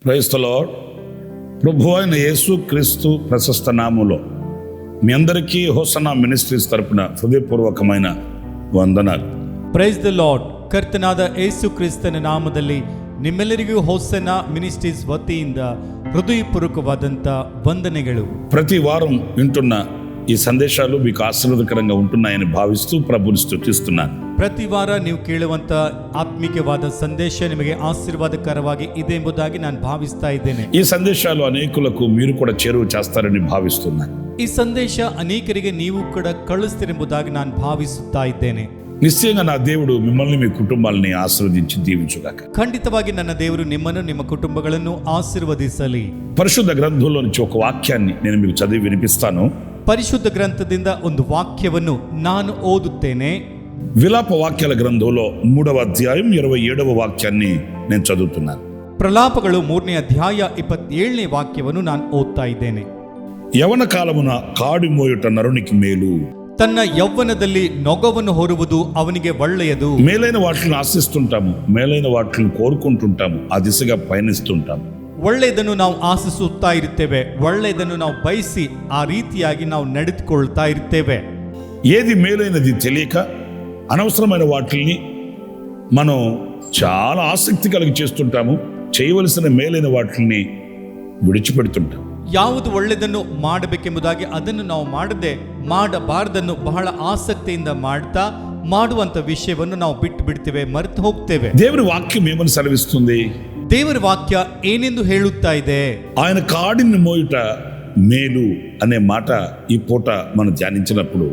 Praise the lord. ప్రభు అయిన యేసు క్రీస్తు ప్రశస్త నామములో మీ అందరికీ హోసన్నా మినిస్ట్రీస్ తరపున హృదయపూర్వకమైన ವಂದನಾలు. Praise the lord. ಕರ್ತನಾದ ಯೇಸು ಕ್ರಿಸ್ತನ ನಾಮದಲ್ಲಿ ನಿಮ್ಮೆಲ್ಲರಿಗೂ ಹೋಸನ್ನ ಮಿನಿಸ್ಟ್ರೀಸ್ ವತಿಯಿಂದ ಹೃದಯಪೂರ್ವಕವಾದಂಥ ವಂದನೆಗಳು. ప్రతి వారం వింటున్న ఈ సందేశాలు మీకు ఆశీర్వాదకరంగా ఉంటున్నాయని భావిస్తూ ప్రభువుని స్తుతిస్తున్నాను. ಪ್ರತಿ ವಾರ ನೀವು ಕೇಳುವಂತ ಆತ್ಮಿಕವಾದ ಸಂದೇಶ ನಿಮಗೆ ಆಶೀರ್ವಾದಕರವಾಗಿ ಇದೆ ಎಂಬುದಾಗಿ ನಾನು ಭಾವಿಸ್ತಾ ಇದ್ದೇನೆ. ఈ సందేశాలు అనేకులకు మీరు కూడా చేరువ చేస్తారని భావిస్తున్నాను. ಈ ಸಂದೇಶ ಅನೇಕರಿಗೆ ನೀವು ಕೂಡ ಕಳಿಸ್ತೀರೆಂಬುದಾಗಿ ನಾನು ಭಾವಿಸುತ್ತಾ ಇದ್ದೇನೆ. నిశ్చయంగా నా దేవుడు మిమ్మల్ని మీ కుటుంబాలని ఆశీర్వదించి దీవించుగాక. ಖಂಡಿತವಾಗಿ ನನ್ನ ದೇವರು ನಿಮ್ಮನ್ನು ನಿಮ್ಮ ಕುಟುಂಬಗಳನ್ನು ಆಶೀರ್ವದಿಸಲಿ. పరిశుద్ధ గ్రంథంలో నుంచి ఒక వాక్యాన్ని నేను మీకు చదివి వినిపిస్తాను. ಪರಿಶುದ್ಧ ಗ್ರಂಥದಿಂದ ಒಂದು ವಾಕ್ಯವನ್ನು ನಾನು ಓದುತ್ತೇನೆ. విలాప వాక్యాల గ్రంథంలో 3వ అధ్యాయం 27వ వాక్యాన్ని నేను చదువుతున్నాను. ಪ್ರಲಾಪಗಳು 3ನೇ ಅಧ್ಯಾಯ 27ನೇ ವಾಕ್ಯವನ್ನು ನಾನು ಓದ್ತಾ ಇದ್ದೇನೆ. యవన కాలమున కాడి మోయుట నరునికి మేలు, ತನ್ನ ಯೌವನದಲ್ಲಿ ನೊಗವನ್ನು ಹೊರುವುದು ಅವನಿಗೆ ಒಳ್ಳೆಯದು. మేలైన వాటిని ఆశిస్తుంటాము, మేలైన వాటిని కోరుకుంటుంటాము, ఆ దిశగా పయనిస్తుంటాము. ಒಳ್ಳೆಯದನ್ನು ನಾವು ಆಶಿಸುತ್ತಾ ಇರುತ್ತೇವೆ, ಒಳ್ಳೆಯದನ್ನು ನಾವು ಬಯಸಿ ಆ ರೀತಿಯಾಗಿ ನಾವು ನಡೆದುಕೊಳ್ತಾ ಇರ್ತೇವೆ. ఏది మేలైనది తెలియక అనవసరమైన వాటిని మనం చాలా ఆసక్తి కలిగి చేస్తుంటాము. చేయవలసిన మేలైన వాటిని విడిచిపెడుతుంటాం. ಯಾವುದು ಒಳ್ಳೆಯದನ್ನು ಮಾಡಬೇಕೆಂಬುದಾಗಿ ಅದನ್ನು ನಾವು ಮಾಡಬಾರದನ್ನು ಬಹಳ ಆಸಕ್ತಿಯಿಂದ ಮಾಡ್ತಾ ಮಾಡುವಂತ ವಿಷಯವನ್ನು ನಾವು ಬಿಟ್ಟು ಬಿಡ್ತೇವೆ, ಮರೆತು ಹೋಗ್ತೇವೆ. దేవుని వాక్యం ఏమని సెలవిస్తుంది? ದೇವರ ವಾಕ್ಯ ಏನೆಂದು ಹೇಳುತ್ತಾ ಇದೆ? ఆయన కాడిని మోయుట మేలు అనే మాట ఈ పూట మనం ధ్యానించినప్పుడు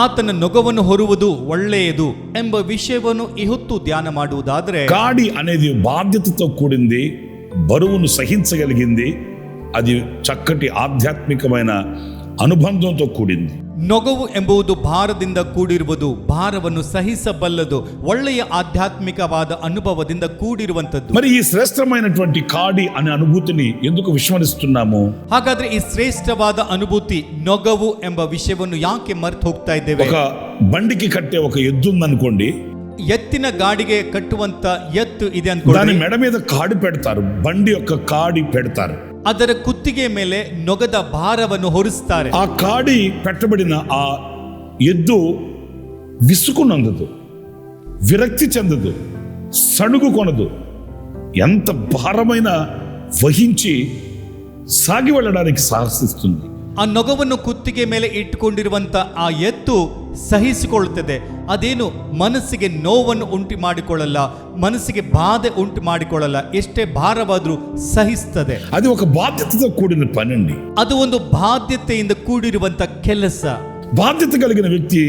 ಆತನ ನೊಗವನ್ನು ಹೊರುವುದು ಒಳ್ಳೆಯದು ಎಂಬ ವಿಷಯವನ್ನು ಈ ಹೊತ್ತು ಧ್ಯಾನ ಮಾಡುವುದಾದರೆ, కాడి అనేది బాధ్యతతో కూడింది, బరువును సహించగలిగింది, అది చక్కటి ఆధ్యాత్మికమైన అనుబంధంతో కూడింది. ನೊಗವು ಎಂಬುದು ಭಾರದಿಂದ ಕೂಡಿರುವುದು, ಭಾರವನ್ನು ಸಹಿಸಬಲ್ಲದು, ಒಳ್ಳೆಯ ಆಧ್ಯಾತ್ಮಿಕವಾದ ಅನುಭವದಿಂದ ಕೂಡಿರುವಂತದ್ದು. మరి ఈ శ్రేష్టమైనటువంటి కాడి అనే అనుభూతిని ఎందుకు విస్మరిస్తున్నాము? ಹಾಗಾದ್ರೆ ಈ ಶ್ರೇಷ್ಠವಾದ ಅನುಭೂತಿ ನೊಗವು ಎಂಬ ವಿಷಯವನ್ನು ಯಾಕೆ ಮರೆತು ಹೋಗ್ತಾ ಇದ್ದೇವೆ? ఒక బండికి కట్టే ఒక ఎద్దు ఉందనుకోండి, ಎತ್ತಿನ ಗಾಡಿಗೆ ಕಟ್ಟುವಂತ ಎತ್ತು ಇದೆ దాని ಅನ್ಕೊಳ್ಳಿ. మెడ మీద కాడి పెడతారు, బండి యొక్క కాడి పెడతారు. ಅದರ ಕುತ್ತಿಗೆ ಮೇಲೆ ನೊಗದ ಭಾರವನ್ನು ಹೊರಿಸ್ತಾರೆ. ఆ కాడి పెట్టబడిన ఆ ఎద్దు విసుకునందదు, విరక్తి చెందదు, సణుగు కొనదు. ఎంత భారమైన వహించి సాగి వెళ్ళడానికి సాహసిస్తుంది. ಆ ನೊಗವನ್ನು ಕುತ್ತಿಗೆ ಮೇಲೆ ಇಟ್ಟುಕೊಂಡಿರುವಂತ ಆ ಎತ್ತು ಸಹಿಸಿಕೊಳ್ಳುತ್ತದೆ. ಅದೇನು ಮನಸ್ಸಿಗೆ ನೋವನ್ನು ಉಂಟು ಮಾಡಿಕೊಳ್ಳಲ್ಲ, ಮನಸ್ಸಿಗೆ ಬಾಧೆ ಉಂಟು ಮಾಡಿಕೊಳ್ಳಲ್ಲ, ಎಷ್ಟೇ ಭಾರವಾದ್ರೂ ಸಹಿಸ್ತದೆ. అది ఒక బాధ్యతతో కూడిన పని అండి. ಅದು ಒಂದು ಬಾಧ್ಯತೆಯಿಂದ ಕೂಡಿರುವಂತ ಕೆಲಸ. బాధ్యత కలిగిన వ్యక్తి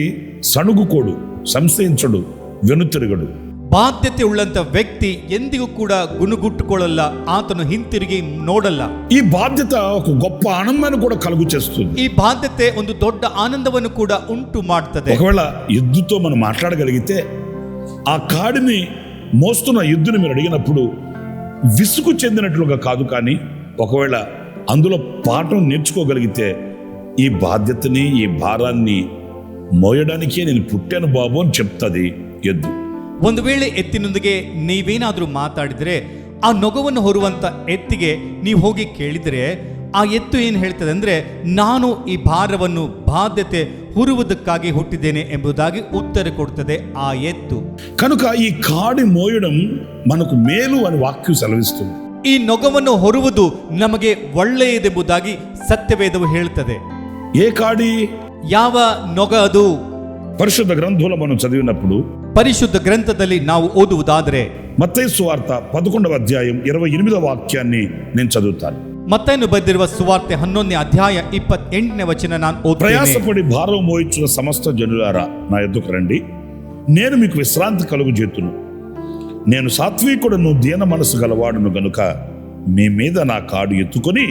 సణుగుకోడు, సంశయించడు, వెనుతిరగడు. ಬಾಧ್ಯತೆ ಉಳ್ಳಂತ ವ್ಯಕ್ತಿ ಎಂದಿಗೂ ಕೂಡ ಗುಣಗುಟ್ಟುಕೊಳ್ಳಲ್ಲ, ಆತನು ಹಿಂತಿರುಗಿ ನೋಡಲ್ಲ. ఈ బాధ్యత ఒక గొప్ప ఆనందాన్ని కూడా కలుగు చేస్తుంది. ಈ ಬಾಧ್ಯತೆ ಒಂದು ದೊಡ್ಡ ಆನಂದವನ್ನು ಕೂಡ ಉಂಟು ಮಾಡ್ತದೆ. ఒకవేళ ఎద్దుతో మనం మాట్లాడగలిగితే, ఆ కాడిని మోస్తున్న ఎద్దుని మీరు అడిగినప్పుడు విసుగు చెందినట్లుగా కాదు, కానీ ఒకవేళ అందులో పాఠం నేర్చుకోగలిగితే, ఈ బాధ్యతని, ఈ భారాన్ని మోయడానికే నేను పుట్టాను బాబు అని చెప్తుంది ఎద్దు. ಒಂದು ವೇಳೆ ಎತ್ತಿನೊಂದಿಗೆ ನೀವೇನಾದ್ರೂ ಮಾತಾಡಿದ್ರೆ, ಆ ನೊಗವನ್ನು ಹೊರುವಂತ ಎತ್ತಿಗೆ ನೀವು ಹೋಗಿ ಕೇಳಿದರೆ, ಆ ಎತ್ತು ಏನು ಹೇಳ್ತದೆ ಅಂದ್ರೆ, ನಾನು ಈ ಭಾರವನ್ನು ಬಾಧ್ಯತೆ ಹೊರುವುದಕ್ಕಾಗಿ ಹುಟ್ಟಿದ್ದೇನೆ ಎಂಬುದಾಗಿ ಉತ್ತರ ಕೊಡ್ತದೆ ಆ ಎತ್ತು. కనుక ఈ కాడి మోయడం మనకు మేలు అని వాక్యం సెలవిస్తుంది. ಈ ನೊಗವನ್ನು ಹೊರುವುದು ನಮಗೆ ಒಳ್ಳೆಯದೆಂಬುದಾಗಿ ಸತ್ಯವೇದವು ಹೇಳ್ತದೆ. ఏ కాడి? ಯಾವ ನೊಗ ಅದು? పరిశుద్ధ గ్రంథంలో మనం చదివినప్పుడు ಪರಿಶುದ್ಧ ಗ್ರಂಥದಲ್ಲಿ ನಾವು ಓದುವುದಾದರೆ, మత్తయి సువార్త 11వ అధ్యాయం 28వ వాక్యాన్ని నేను చదువుతాను. ಮತ್ತೇನು ಬರೆದಿರುವ ಸುವಾರ್ತೆ 11ನೇ ಅಧ್ಯಾಯ 28ನೇ ವಚನ ನಾನು ಓದ್ತೇನೆ. ప్రయాసపడి భారం మోయించిన సమస్త జనులారా నా యొద్దకు రండి, నేను మీకు విశ్రాంతి కలుగు చేతును. నేను సాత్వికుడను, దీన మనసు గలవాడును గనుక మీ మీద నా కాడు ఎత్తుకొని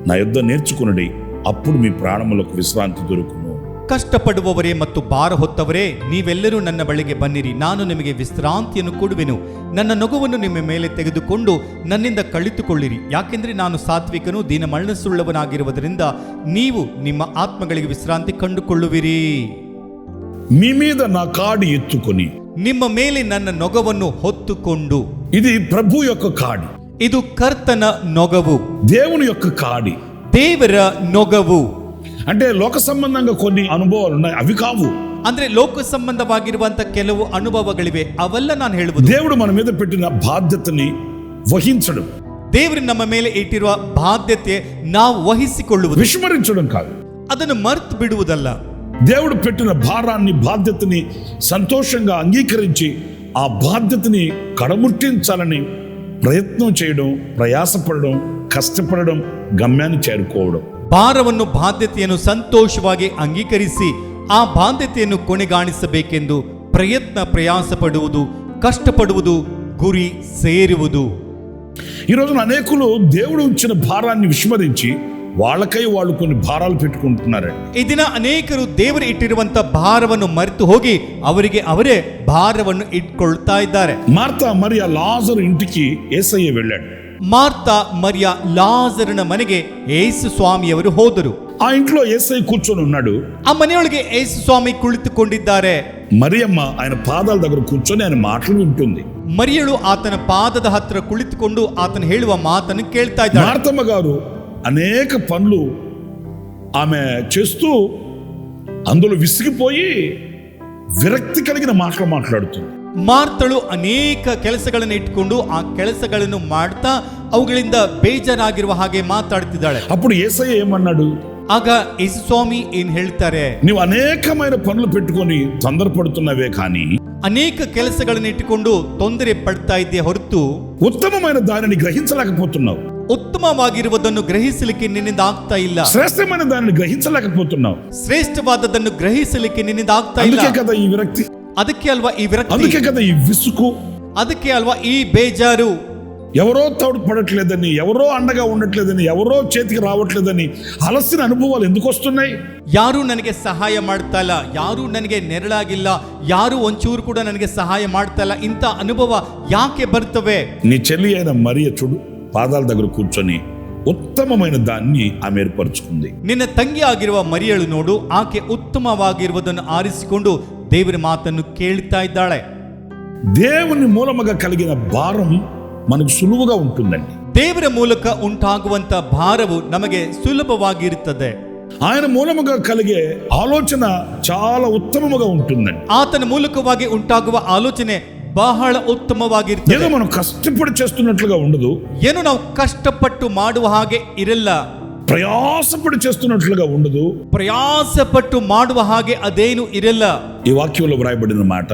నా యొద్ద నేర్చుకునుడి, అప్పుడు మీ ప్రాణములకు విశ్రాంతి దొరుకును. ಕಷ್ಟಪಡುವವರೇ ಮತ್ತು ಭಾರ ಹೊತ್ತವರೇ, ನೀವೆಲ್ಲರೂ ನನ್ನ ಬಳಿಗೆ ಬನ್ನಿರಿ, ನಾನು ನಿಮಗೆ ವಿಶ್ರಾಂತಿಯನ್ನು ಕೊಡುವೆನು. ನನ್ನ ನೊಗವನ್ನು ನಿಮ್ಮ ಮೇಲೆ ತೆಗೆದುಕೊಂಡು ನನ್ನಿಂದ ಕಲಿತುಕೊಳ್ಳಿರಿ, ಯಾಕೆಂದ್ರೆ ನಾನು ಸಾತ್ವಿಕನು, ದೀನ ಮನಸ್ಸುಳ್ಳವನಾಗಿರುವುದರಿಂದ ನೀವು ನಿಮ್ಮ ಆತ್ಮಗಳಿಗೆ ವಿಶ್ರಾಂತಿ ಕಂಡುಕೊಳ್ಳುವಿರಿ. మీ మీద నా కాడి ఎత్తుకొని, ನಿಮ್ಮ ಮೇಲೆ ನನ್ನ ನೊಗವನ್ನು ಹೊತ್ತುಕೊಂಡು. ఇది ప్రభు యొక్క కాడి. ಇದು ಕರ್ತನ ನೊಗವು, దేవుని యొక్క కాడి. ದೇವರ ನೊಗವು. అంటే లోక సంబంధంగా కొన్ని అనుభవాలు ఉన్నాయి, అవి కావు. ಅಂದ್ರೆ ಲೋಕ ಸಂಬಂಧವಾಗಿರುವಂತ ಕೆಲವು ಅನುಭವಗಳಿವೆ, ಅವೆಲ್ಲ ನಾನು ಹೇಳುವುದು. దేవుడు మన మీద పెట్టిన బాధ్యతని వహించడం, ದೇವರು ನಮ್ಮ ಮೇಲೆ ಇಟ್ಟಿರುವ ಬಾಧ್ಯತೆ ನಾವು ವಹಿಸಿಕೊಳ್ಳುವುದು, విస్మరించడం కాదు. ಅದನ್ನು ಮರೆತು ಬಿಡುವುದಲ್ಲ. దేవుడు పెట్టిన భారాన్ని, బాధ్యతని సంతోషంగా అంగీకరించి ఆ బాధ్యతని కడముట్టించాలని ప్రయత్నం చేయడం, ప్రయాసపడడం, కష్టపడడం, గమ్యాన్ని చేరుకోవడం. ಭಾರವನ್ನು, ಬಾಧ್ಯತೆಯನ್ನು ಸಂತೋಷವಾಗಿ ಅಂಗೀಕರಿಸಿ ಆ ಬಾಧ್ಯತೆಯನ್ನು ಕೊನೆಗಾಣಿಸಬೇಕೆಂದು ಪ್ರಯಾಸ ಪಡುವುದು, ಕಷ್ಟಪಡುವುದು, ಗುರಿ ಸೇರುವುದು. ఈ రోజున అనేకులు దేవుడు ఉంచిన భారాన్ని విస్మరించి వాళ్ళకై వాళ్ళు కొన్ని భారాలు పెట్టుకుంటున్నారు. ಈ ದಿನ ಅನೇಕರು ದೇವರು ಇಟ್ಟಿರುವಂತ ಭಾರವನ್ನು ಮರೆತು ಹೋಗಿ ಅವರಿಗೆ ಅವರೇ ಭಾರವನ್ನು ಇಟ್ಕೊಳ್ತಾ ಇದ್ದಾರೆ. మార్తా మరియ లాజరు ఇంటికి యేసయ్య వెళ్ళాడు. ಮಾರ್ತಾ ಮರಿಯ ಲಾಜರನ ಮನೆಗೆ ಯೇಸು ಸ್ವಾಮಿಯವರು ಹೋದರು. ఆ ఇంట్లో యేసయ్య కూర్చొని ఉన్నాడు. ಆ ಮನೆಯೊಳಗೆ ಯೇಸು ಸ್ವಾಮಿ ಕುಳಿತುಕೊಂಡಿದ್ದಾರೆ. మరియమ్మ ఆయన పాదాల దగ్గర కూర్చొని ఆయన మాటలు వింటుంది. ಮರಿಯಳು ಆತನ ಪಾದದ ಹತ್ತಿರ ಕುಳಿತುಕೊಂಡು ಆತನ ಹೇಳುವ ಮಾತನ್ನು ಕೇಳ್ತಾ ಇದ್ದಾಳೆ. మార్తమ్మ గారు అనేక పనులు ఆమె చేస్తూ అందులో విసిగిపోయి విరక్తి కలిగిన మాటలు మాట్లాడుతుంది. ಮಾರ್ತಳು ಅನೇಕ ಕೆಲಸಗಳನ್ನು ಇಟ್ಟುಕೊಂಡು ಆ ಕೆಲಸಗಳನ್ನು ಮಾಡ್ತಾ ಅವುಗಳಿಂದ ಬೇಜಾರಾಗಿರುವ ಹಾಗೆ ಮಾತಾಡ್ತಿದ್ದಾಳೆ. అప్పుడు యేసయ్య ఏమన్నాడు? ಆಗ ಯೇಸು ಸ್ವಾಮಿ ಏನ್ ಹೇಳ್ತಾರೆ? నీవు అనేకమైన పనులు పెట్టుకొని తొందరపడుతున్నవే కానీ ಅನೇಕ ಕೆಲಸಗಳನ್ನು ಇಟ್ಟುಕೊಂಡು ತೊಂದರೆ ಪಡ್ತಾ ಇದ್ದೆ ಹೊರತು ఉత్తమమైన దానిని గ్రహించలేకపోతున్నావు. ಉತ್ತಮವಾಗಿರುವುದನ್ನು ಗ್ರಹಿಸಲಿಕ್ಕೆ ನಿನ್ನಿಂದ ಆಗ್ತಾ ಇಲ್ಲ. శ్రేష్టమైన దానిని గ్రహించలేకపోతున్నావు. ಶ್ರೇಷ್ಠವಾದದನ್ನು ಗ್ರಹಿಸಲಿಕ್ಕೆ ನಿನ್ನಿಂದ ಆಗ್ತಾ ಇಲ್ಲ. అందుకే కదా ఈ విరక్తి, ಅದಕ್ಕೆ ಅಲ್ವಾ ಈ ವಿರಕ್ತಿ, అందుకే కదా ఈ విసుగు, ಅದಕ್ಕೆ ಅಲ್ವಾ ಈ ಬೇಜಾರು. ఎవరో తోడు పడట్లేదని, ఎవరో అండగా ఉండట్లేదని, ఎవరో చేతికి రావట్లేదని అలసిన అనుభవాలు ఎందుకు వస్తున్నాయి? ಯಾರು ನನಗೆ ಸಹಾಯ ಮಾಡ್ತಾ ಇಲ್ಲ, ಯಾರು ನನಗೆ ನೆರಳಾಗಿಲ್ಲ, ಯಾರು ಒಂಚೂರು ಕೂಡ ನನಗೆ ಸಹಾಯ ಮಾಡ್ತಾ ಇಲ್ಲ, ಇಂಥ ಅನುಭವ ಯಾಕೆ ಬರ್ತವೆ? నీ చెల్లి అయిన మరియ చూడు, పాదాల దగ్గర కూర్చొని ఉత్తమమైన దాన్ని ఆమె ఏర్పరచుకుంది. ನಿನ್ನ ತಂಗಿ ಆಗಿರುವ ಮರಿಯಳು ನೋಡು, ಆಕೆ ಉತ್ತಮವಾಗಿರುವುದನ್ನು ಆರಿಸಿಕೊಂಡು ದೇವರ ಮಾತನ್ನು ಕೇಳ್ತಾ ಇದ್ದಾಳೆ. దేవుని మూలముగా కలిగిన భారం మనకు సులువుగా ఉంటుందండి. ದೇವರ ಮೂಲಕ ಉಂಟಾಗುವಂತ ಭಾರವು ನಮಗೆ ಸುಲಭವಾಗಿರುತ್ತದೆ. ఆయన మూలముగా కలిగే ఆలోచన చాలా ఉత్తమముగా ఉంటుందండి. ಆತನ ಮೂಲಕವಾಗಿ ಉಂಟಾಗುವ ಆಲೋಚನೆ ಬಹಳ ಉತ್ತಮವಾಗಿರುತ್ತದೆ. ఏదో మనం కష్టపడి చేస్తున్నట్లుగా ఉండదు, ಏನು ನಾವು ಕಷ್ಟಪಟ್ಟು ಮಾಡುವ ಹಾಗೆ ಇರಲ್ಲ, ప్రయాసపడి చేస్తున్నట్లుగా ఉండదు, ಪ್ರಯಾಸಪಟ್ಟು ಮಾಡುವ ಹಾಗೆ ಅದೇನು ಇರಲ್ಲ. ఈ వాక్యంలో వ్రాయబడిన మాట,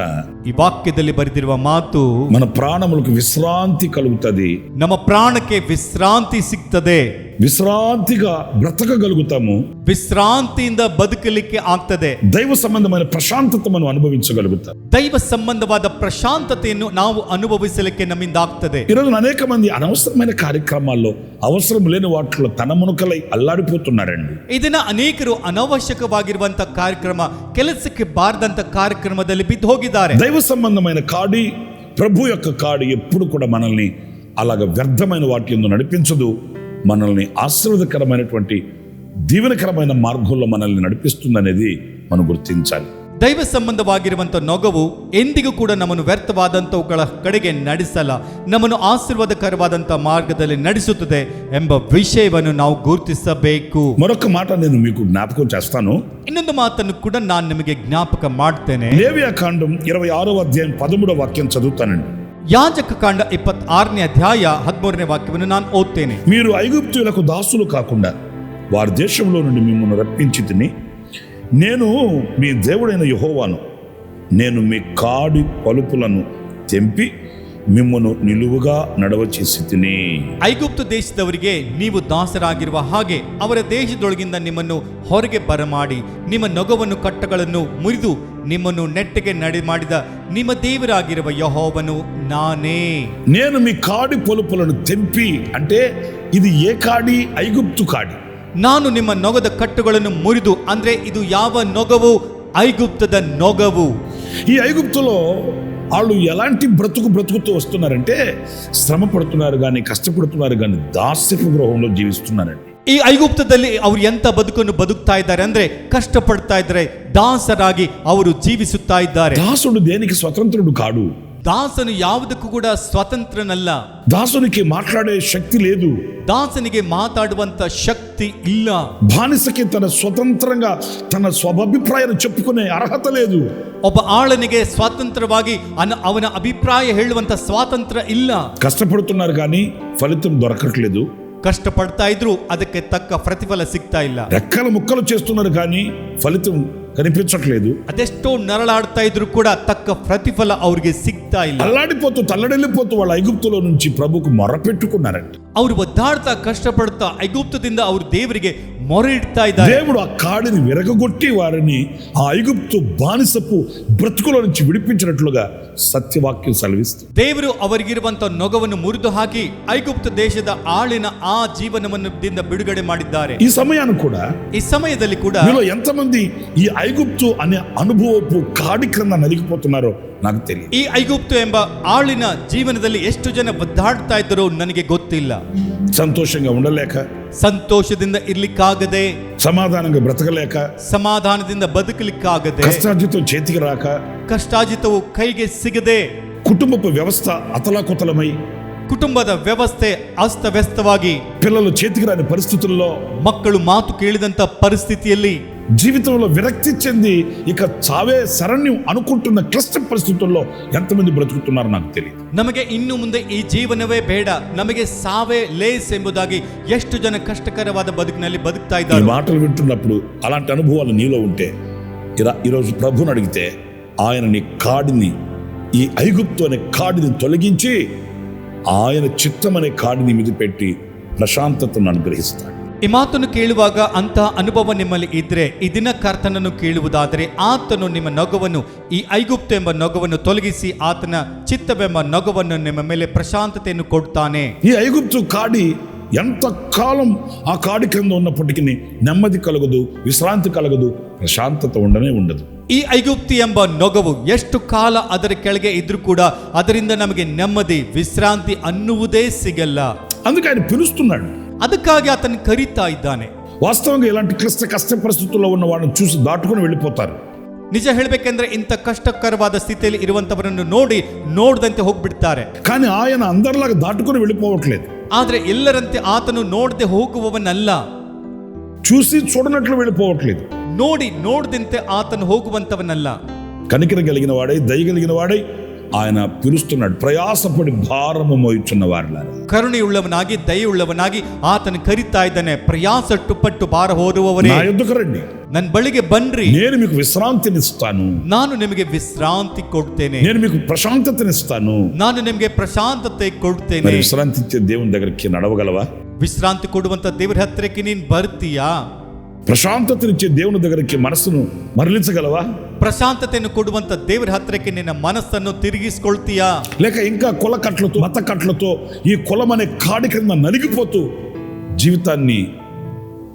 ಈ ವಾಕ್ಯದಲ್ಲಿ ಬರೆದಿರುವ ಮಾತು, మన ప్రాణములకు విశ్రాంతి కలుగుతుంది, ನಮ್ಮ ಪ್ರಾಣಕ್ಕೆ ವಿಶ್ರಾಂತಿ ಸಿಗ್ತದೆ, విశ్రాంతిగా బ్రతకగలుగుతాము, ವಿಶ್ರಾಂತಿಯಿಂದ ಬದುಕಲಿಕ್ಕೆ ಆಗ್ತದೆ, దైవ సంబంధమైన ప్రశాంతత మనం అనుభవించగలుగుతాం. ದೈವ ಸಂಬಂಧವಾದ ಪ್ರಶಾಂತತೆಯನ್ನು ನಾವು ಅನುಭವಿಸಲಿಕ್ಕೆ ನಮ್ಮಿಂದ ಆಗ್ತದೆ. ఈరోజు అనేక మంది అనవసరమైన కార్యక్రమాల్లో, అవసరం లేని వాటిలో తన మునుకలై అల్లాడిపోతున్నారండి. ಇದನ್ನ ಅನೇಕರು ಅನವಶ್ಯಕವಾಗಿರುವಂತ ಕಾರ್ಯಕ್ರಮ, ಕೆಲಸಕ್ಕೆ ಬಾರದಂತ ಕಾರ್ಯಕ್ರಮದಲ್ಲಿ ಬಿದ್ದು ಹೋಗಿದ್ದಾರೆ. దైవ సంబంధమైన కాడి, ప్రభు యొక్క కాడి ఎప్పుడు కూడా మనల్ని అలాగ వ్యర్థమైన వాటి యందు నడిపించదు, మనల్ని ఆశీర్వాదకరమైనటువంటి దీవెనకరమైన మార్గంలో మనల్ని నడిపిస్తుందనేది మనం గుర్తించాలి. ದೈವ ಸಂಬಂಧವಾಗಿರುವಂತ ನೊಗವು ಎಂದಿಗೂ ಕೂಡ ನಮ್ಮನ್ನು ವ್ಯರ್ಥವಾದಂತವುಗಳ ಕಡೆಗೆ ನಡೆಸಲ್ಲ, ನಮ್ಮನ್ನು ಆಶೀರ್ವಾದಕರವಾದಂತ ಮಾರ್ಗದಲ್ಲಿ ನಡೆಸುತ್ತದೆ ಎಂಬ ವಿಷಯವನ್ನು ನಾವು ಗುರುತಿಸಬೇಕು. మరొక మాట నేను మీకు జ్ఞాపకం చేస్తాను. ಇನ್ನೊಂದು ಮಾತನ್ನು ಕೂಡ ನಾನು ನಿಮಗೆ ಜ್ಞಾಪಕ ಮಾಡ್ತೇನೆ. లేవియా కాండం 26వ అధ్యాయం 13వ వాక్యం చదువుతానండి. ಯಾಜಕ ಕಾಂಡ 26ನೇ ಅಧ್ಯಾಯ 13ನೇ ವಾಕ್ಯವನ್ನು ನಾನು ಓದ್ತೇನೆ. మీరు ఐగుప్తీయులకు దాసులు కాకుండా వారి దేశంలో నుండి మిమ్మల్ని రప్పించి తిని, నేను మీ దేవుడైన యెహోవాను, నేను మీ కాడి పలుపులను తెంపి మిమ్మను నిలువుగా నడవచేసి తిని. ಐಗುಪ್ತ ದೇಶದವರಿಗೆ ನೀವು ದಾಸರಾಗಿರುವ ಹಾಗೆ ಅವರ ದೇಶದೊಳಗಿಂದ ನಿಮ್ಮನ್ನು ಹೊರಗೆ ಬರಮಾಡಿ ನಿಮ್ಮ ನೊಗವನ್ನು ಕಟ್ಟಗಳನ್ನು ಮುರಿದು ನಿಮ್ಮನ್ನು ನೆಟ್ಟಗೆ ನಡೆ ಮಾಡಿದ ನಿಮ್ಮ ದೇವರಾಗಿರುವ ಯೆಹೋವನು ನಾನೇ. నేను మీ కాడి పలుపులను తెంపి అంటే ఇది ఏ కాడి? ఐగుప్తు కాడి. ನಾನು ನಿಮ್ಮ ನೊಗದ ಕಟ್ಟುಗಳನ್ನು ಮುರಿದು ಅಂದ್ರೆ ಇದು ಯಾವ ನೊಗವು? ಐಗುಪ್ತದ ನೊಗವು. ఈ ఐగుప్తులో వాళ్ళు ఎలాంటి బ్రతుకుతూ వస్తున్నారంటే శ్రమ పడుతున్నారు కానీ, కష్టపడుతున్నారు కానీ, దాస్యపు గృహంలో జీవిస్తున్నారండి. ಈ ಐಗುಪ್ತದಲ್ಲಿ ಅವರು ಎಂತ ಬದುಕನ್ನು ಬದುಕ್ತಾ ಇದ್ದಾರೆ ಅಂದ್ರೆ ಕಷ್ಟಪಡ್ತಾ ಇದ್ದಾರೆ, ದಾಸರಾಗಿ ಅವರು ಜೀವಿಸುತ್ತಾ ಇದ್ದಾರೆ. దాసుడు దేనికి స్వతంత్రుడు కాడు. ದಾಸನು ಯಾವುದಕ್ಕೂ ಕೂಡ ಸ್ವತಂತ್ರನಲ್ಲ. దాసునికి మాట్లాడే శక్తి లేదు. ದಾಸನಿಗೆ ಮಾತಾಡುವಂತ ಶಕ್ತಿ ಇಲ್ಲ. బానిసకి తన స్వతంత్రంగా తన స్వాభిప్రాయాన్ని చెప్పుకునే అర్హత లేదు. ಒಬ್ಬ ಆಳನಿಗೆ ಸ್ವತಂತ್ರವಾಗಿ ಅವನ ಅಭಿಪ್ರಾಯ ಹೇಳುವಂತ ಸ್ವಾತಂತ್ರ್ಯ ಇಲ್ಲ. కష్టపడుతున్నారు కానీ ఫలితం దొరకట్లేదు. ಕಷ್ಟಪಡ್ತಾ ಇದ್ರು ಅದಕ್ಕೆ ತಕ್ಕ ಪ್ರತಿಫಲ ಸಿಗ್ತಾ ಇಲ್ಲ. రెక్కల ముక్కలు చేస్తున్నారు కానీ ఫలితం కనిపించట్లేదు. ಅದೆಷ್ಟೋ ನರಳಾಡ್ತಾ ಇದ್ರು ಕೂಡ ತಕ್ಕ ಪ್ರತಿಫಲ ಅವ್ರಿಗೆ ಸಿಗ್ತಾ ಇಲ್ಲ. అల్లాడిపోతూ తల్లడిల్లిపోతూ వాళ్ళ ఐగుప్తులో నుంచి ప్రభుకు మొరపెట్టుకున్నారంట. ಅವರು ಒದ್ದಾಡ್ತಾ ಕಷ್ಟಪಡ್ತಾ ಐಗುಪ್ತದಿಂದ ಅವರು ದೇವರಿಗೆ ಮೊರೆ ಇಡ್ತಾ ಇದ್ದಾರೆ. దేవుడు ఆ కాడిని విరగగొట్టి వారిని ఆ ఐగుప్తు బానిసపు బ్రతుకుల నుంచి విడిపించినట్లుగా సత్యవాక్యం సెలవిస్తుంది. ದೇವರು ಅವರಿಗಿರುವಂತ ನೊಗವನ್ನು ಮುರಿದು ಹಾಕಿ ಐಗುಪ್ತ ದೇಶದ ಆಳಿನ ಆ ಜೀವನದಿಂದ ಬಿಡುಗಡೆ ಮಾಡಿದ್ದಾರೆ. ఈ సమయాన్ని కూడా ಈ ಸಮಯದಲ್ಲಿ ಕೂಡ మీలో ఎంతమంది ఈ ఐగుప్తు అనే అనుభవపు కాడి క్రింద నలిగిపోతున్నారో నాకు తెలియదు. ಈ ಐಗುಪ್ತು ಎಂಬ ಆಳಿನ ಜೀವನದಲ್ಲಿ ಎಷ್ಟು ಜನ ಒದ್ದಾಡ್ತಾ ಇದ್ದರೋ ನನಗೆ ಗೊತ್ತಿಲ್ಲ. సంతోషంగా ఉండలేక, ಸಂತೋಷದಿಂದ ಇರ್ಲಿಕ್ಕಾಗದೆ, సమాధానంగా బ్రతకలేక, ಸಮಾಧಾನದಿಂದ ಬದುಕಲಿಕ್ಕಾಗದೆ, కష్టార్జితం చేతికి రాక, ಕಷ್ಟಾರ್ಜಿತವು ಕೈಗೆ ಸಿಗದೆ, కుటుంబపు వ్యవస్థ అతలాకుతలమై, ಕುಟುಂಬದ ವ್ಯವಸ್ಥೆ ಅಸ್ತವ್ಯಸ್ತವಾಗಿ, పిల్లలు చేతికి రాని పరిస్థితుల్లో, ಮಕ್ಕಳು ಮಾತು ಕೇಳಿದಂತ ಪರಿಸ್ಥಿತಿಯಲ್ಲಿ, జీవితంలో విరక్తి చెంది ఇక చావే శరణ్యం అనుకుంటున్న క్లిష్ట పరిస్థితుల్లో ఎంతమంది బ్రతుకుతున్నారో నాకు తెలియదు. ನಮಗೆ ಇನ್ನು ಮುಂದೆ ಈ ಜೀವನವೇ ಬೇಡ, ನಮಗೆ ಸಾವೇ ಲೇಸ್ ಎಂಬುದಾಗಿ ಎಷ್ಟು ಜನ ಕಷ್ಟಕರವಾದ ಬದುಕಿನಲ್ಲಿ ಬದುಕ್ತಾ ఈ ಇದ್ದಾರೆ. మాటలు వింటున్నప్పుడు అలాంటి అనుభవాలు నీలో ఉంటే ఈరోజు ప్రభుని అడిగితే ఆయన నీ కాడిని, ఈ ఐగుప్తు అనే కాడిని తొలగించి ఆయన చిత్తం అనే కాడిని మీద పెట్టి ప్రశాంతతను అనుగ్రహిస్తాడు. ಈ ಮಾತನ್ನು ಕೇಳುವಾಗ ಅಂತ ಅನುಭವ ನಿಮ್ಮಲ್ಲಿ ಇದ್ರೆ ಈ ದಿನ ಕರ್ತನನ್ನು ಕೇಳುವುದಾದರೆ ಆತನು ನಿಮ್ಮ ನೊಗವನ್ನು, ಈ ಐಗುಪ್ತು ಎಂಬ ನೊಗವನ್ನು ತೊಲಗಿಸಿ ಆತನ ಚಿತ್ತವೆಂಬ ನೊಗವನ್ನು ನಿಮ್ಮ ಮೇಲೆ ಪ್ರಶಾಂತತೆಯನ್ನು ಕೊಡ್ತಾನೆ. ఈ ఐగుప్తు కాడి ఎంత కాలం ఆ కాడి కింద ఉన్నప్పటికీ నెమ్మది కలగదు, విశ్రాంతి కలగదు, ప్రశాంతత ఉండనే ఉండదు. ಈ ಐಗುಪ್ತಿ ಎಂಬ ನೊಗವು ಎಷ್ಟು ಕಾಲ ಅದರ ಕೆಳಗೆ ಇದ್ರೂ ಕೂಡ ಅದರಿಂದ ನಮಗೆ ನೆಮ್ಮದಿ, ವಿಶ್ರಾಂತಿ ಅನ್ನುವುದೇ ಸಿಗಲ್ಲ. అందుకే ఆయన పిలుస్తున్నాడు. ಅದಕ್ಕಾಗಿ ಆತನ ಕರೀತಾ ಇದ್ದಾನೆ. వాస్తవంగా ఇలాంటి కష్ట పరిస్థితుల్లో ఉన్న వాళ్ళని చూసి దాటుకుని వెళ్ళిపోతారు. ನಿಜ ಹೇಳ್ಬೇಕೆಂದ್ರೆ ಇಂಥ ಕಷ್ಟಕರವಾದ ಸ್ಥಿತಿಯಲ್ಲಿ ಇರುವಂತವರನ್ನು ನೋಡದಂತೆ ಹೋಗ್ಬಿಡ್ತಾರೆ. కానీ ఆయన అందరిలాగా దాటుకుని వెళ్ళిపోవట్లేదు. ಆದ್ರೆ ಎಲ್ಲರಂತೆ ಆತನು ನೋಡದೆ ಹೋಗುವವನಲ್ಲ, చూసి చూడనట్లు వెళ్ళిపోవట్లేదు. ನೋಡದಂತೆ ಆತನು ಹೋಗುವಂತವನಲ್ಲ. కనికరం కలిగిన వాడై, దయ కలిగిన వాడై ఆయన పిలుస్తున్నాడు. ప్రయాసపడి భారము మోయుచున్న వారిలారా, ಕರುಣೆಯುಳ್ಳವನಾಗಿ ದಯೆಯುಳ್ಳವನಾಗಿ ಆತನು ಕರೀತಾ ಇದ್ದಾನೆ. ಪ್ರಯಾಸಟ್ಟುಪಟ್ಟು ಭಾರ ಹೊರುವವರೇ నా యొద్దకు రండి, ನನ್ನ ಬಳಿಗೆ ಬನ್ರಿ, నేను మీకు విశ్రాంతినిస్తాను, ನಾನು ನಿಮಗೆ ವಿಶ್ರಾಂತಿ ಕೊಡ್ತೇನೆ, నేను మీకు ప్రశాంతతనిస్తాను. ನಾನು ನಿಮಗೆ ಪ್ರಶಾಂತತೆ ಕೊಡ್ತೇನೆ. మరి విశ్రాంతి ఇచ్చే దేవుని దగ్గరికి నడవగలవా? ವಿಶ್ರಾಂತಿ ಕೊಡುವಂತ ದೇವರ ಹತ್ತಿರಕ್ಕೆ ನೀನ್ ಬರ್ತೀಯಾ? ప్రశాంతతనిచ్చే దేవుని దగ్గరికి మనసును మరలించగలవా? ಪ್ರಶಾಂತತೆಯನ್ನು ಕೊಡುವಂತ ದೇವರ ಹತ್ತಿರಕ್ಕೆ ನಿನ್ನ ಮನಸ್ಸನ್ನು ತಿರುಗಿಸ್ಕೊಳ್ತೀಯಾ? లేక ఇంకా కుల కట్లతో, మత కట్లతో ఈ కులం అనే కాడి కింద నలిగిపోతూ జీవితాన్ని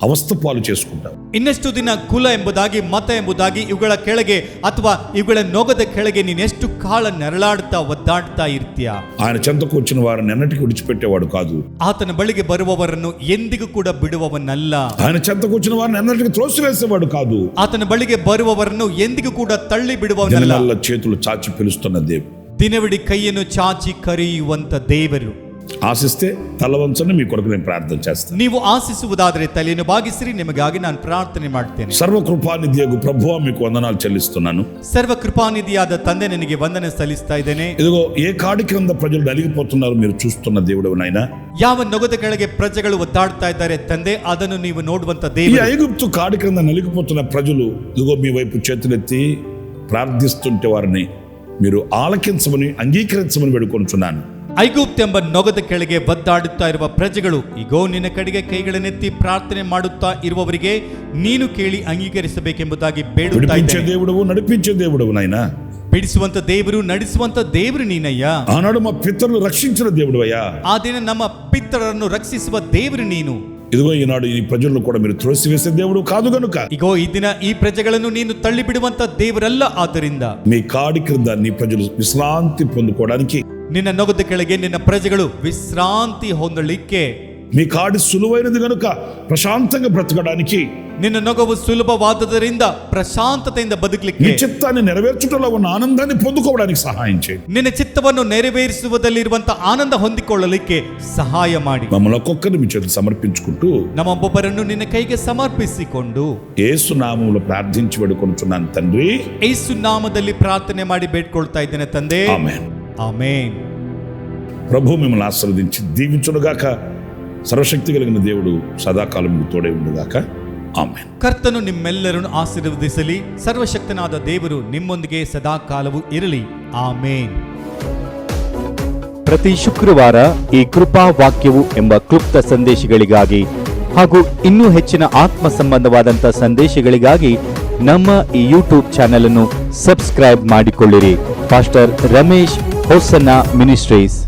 ಅವಸ್ಥೆ ಪಾಲು చేసుకుంటావు. ಇನ್ನೆಷ್ಟು ದಿನ ಕುಲ ಎಂಬುದಾಗಿ, ಮತ ಎಂಬುದಾಗಿ ಇವುಗಳ ಕೆಳಗೆ ಅಥವಾ ಇವುಗಳ ನೊಗದ ಕೆಳಗೆ ನೀನೆಷ್ಟು ಕಾಲ ನೆರಳಾಡ್ತಾ ಒದ್ದಾಡ್ತಾ ಇರ್ತೀಯ. ఆయన చెంతకు వచ్చిన వారిని ఎన్నటికీ విడిచిపెట్టేవాడు కాదు. ಆತನ ಬಳಿಗೆ ಬರುವವರನ್ನು ಎಂದಿಗೂ ಕೂಡ ಬಿಡುವವನಲ್ಲ. ఆయన చెంతకు వచ్చిన వారిని ఎన్నటికీ త్రోసివేసేవాడు కాదు. ಆತನ ಬಳಿಗೆ ಬರುವವರನ್ನು ಎಂದಿಗೂ ಕೂಡ ತಳ್ಳಿ ಬಿಡುವವನಲ್ಲ. దినమెల్ల చేతులు చాచి పిలుస్తున్న దేవుడు, ದಿನವಿಡೀ ಕೈಯನ್ನು ಚಾಚಿ ಕರೆಯುವಂತ ದೇವರು. ఆశిస్తే తల వంచని మీ కొరకు నేను ప్రార్థన చేస్తాను. ನೀವು ಆಶಿಸುವುದಾದರೆ ತಲೆಯನ್ನು ಬಾಗಿಸಿರಿ, ನಿಮಗಾಗಿ ನಾನು ಪ್ರಾರ್ಥನೆ ಮಾಡ್ತೇನೆ. సర్వకృపానిధియగు ప్రభువా మీకు వందనాలు చెల్లిస్తున్నాను. ಸರ್ವ ಕೃಪಾನಿಧಿಯಾದ ತಂದೆ ನಿನಗೆ ವಂದನೆ ಸಲ್ಲಿಸ್ತಾ ಇದ್ದೇನೆ. ఇదిగో ఏ కాడి కింద ప్రజలు నలిగిపోతున్నారు మీరు చూస్తున్న దేవుడు నాయనా. ಯಾವ ನೊಗದ ಕೆಳಗೆ ಪ್ರಜೆಗಳು ಒದ್ದಾಡ್ತಾ ಇದ್ದಾರೆ ತಂದೆ, ಅದನ್ನು ನೀವು ನೋಡುವಂತ ఈ ದೇವರು. ఐగుప్తు కాడి కింద నలిగిపోతున్న ప్రజలు ఇదిగో మీ వైపు చేతులెత్తి ప్రార్థిస్తుంటే వారిని మీరు ఆలకించమని, అంగీకరించమని వేడుకొనుచున్నాను. ಐಗುಪ್ತ ಎಂಬ ನೊಗದ ಕೆಳಗೆ ಒದ್ದಾಡುತ್ತಾ ಇರುವ ಪ್ರಜೆಗಳು ಈಗೋ ನಿನ್ನ ಕಡೆಗೆ ಕೈಗಳನ್ನೆತ್ತಿ ಪ್ರಾರ್ಥನೆ ಮಾಡುತ್ತಾ ಇರುವವರಿಗೆ ನೀನು ಕೇಳಿ ಅಂಗೀಕರಿಸಬೇಕೆಂಬುದಾಗಿ ಬೇಡುತ್ತಾ విడిపించే ಇದ್ದೇನೆ. దేవుడవు, నడిపించే దేవుడవు నాయనా. ಬಿಡಿಸುವಂತ ದೇವರು, ನಡೆಸುವಂತ ದೇವರು ನೀನಯ್ಯ. ఆనాడు మా పితరులు రక్షించిన దేవుడు అయ్యా. ಆ ದಿನ ನಮ್ಮ ಪಿತರನ್ನು ರಕ್ಷಿಸುವ ದೇವರು ನೀನು. ఇదిగో ఈనాడు ఈ ప్రజలను కూడా మీరు త్రోసివేసే దేవుడు కాదు గనుక ಈಗೋ ಈ ದಿನ ಈ ಪ್ರಜೆಗಳನ್ನು ನೀನು ತಳ್ಳಿ ಬಿಡುವಂತ ದೇವರಲ್ಲ. ಆದ್ದರಿಂದ మీ కాడి క్రింద నీ ప్రజలు విశ్రాంతి పొందుకోవడానికి, ನಿನ್ನ ನೊಗದ ಕೆಳಗೆ ನಿನ್ನ ಪ್ರಜೆಗಳು ವಿಶ್ರಾಂತಿ ಹೊಂದಲಿಕ್ಕೆ మీ కాడి సులువైనది గనుక ప్రశాంతంగా బ్రతకడానికి, ನಿನ್ನ ನೊಗವು ಸುಲಭವಾದದರಿಂದ ಪ್ರಶಾಂತತೆಯಿಂದ నీ ಬದುಕಲಿಕ್ಕೆ, చిత్తాన్ని నెరవేర్చుటలో ఉన్న ఆనందాన్ని పొందుకోవడానికి సహాయం చేయండి. ನಿನ್ನ ಚಿತ್ತವನ್ನು ನೆರವೇರಿಸುವುದಲ್ಲಿರುವಂತ ಆನಂದ ಹೊಂದಿಕೊಳ್ಳಲಿಕ್ಕೆ ಸಹಾಯ ಮಾಡಿ. మమ్మల్ని ఒక్కొక్కరిని మీ చేతులు సమర్పించుకుంటూ ನಮ್ಮೊಬ್ಬೊಬ್ಬರನ್ನು ನಿನ್ನ ಕೈಗೆ ಸಮರ್ಪಿಸಿಕೊಂಡು యేసు నామములో ప్రార్థించి వేడుకొనుచున్నాను తండ్రి. ಯೇಸು ನಾಮದಲ್ಲಿ ಪ್ರಾರ್ಥನೆ ಮಾಡಿ ಬೇಡ್ಕೊಳ್ತಾ ಇದ್ದೇನೆ ತಂದೆ. ఆమేన్. ಆಮೇನ್. ప్రభు మిమ్మల్ని ఆశీర్వదించి దీవించునుగాక. సర్వశక్తి కలిగిన దేవుడు సదాకాలం మీకు తోడే ఉండుగాక. ಆಮೆನ್. ಕರ್ತನು ನಿಮ್ಮೆಲ್ಲರನ್ನು ಆಶೀರ್ವದಿಸಲಿ. ಸರ್ವಶಕ್ತನಾದ ದೇವರು ನಿಮ್ಮೊಂದಿಗೆ ಸದಾಕಾಲವೂ ಇರಲಿ. ಆಮೇನ್. ಪ್ರತಿ ಶುಕ್ರವಾರ ಈ ಕೃಪಾ ವಾಕ್ಯವು ಎಂಬ ಕ್ಲುಪ್ತ ಸಂದೇಶಗಳಿಗಾಗಿ ಹಾಗೂ ಇನ್ನೂ ಹೆಚ್ಚಿನ ಆತ್ಮ ಸಂಬಂಧವಾದಂಥ ಸಂದೇಶಗಳಿಗಾಗಿ ನಮ್ಮ ಈ ಯೂಟ್ಯೂಬ್ ಚಾನೆಲ್ ಅನ್ನು ಸಬ್ಸ್ಕ್ರೈಬ್ ಮಾಡಿಕೊಳ್ಳಿರಿ. Pastor Ramesh Hosanna ministries.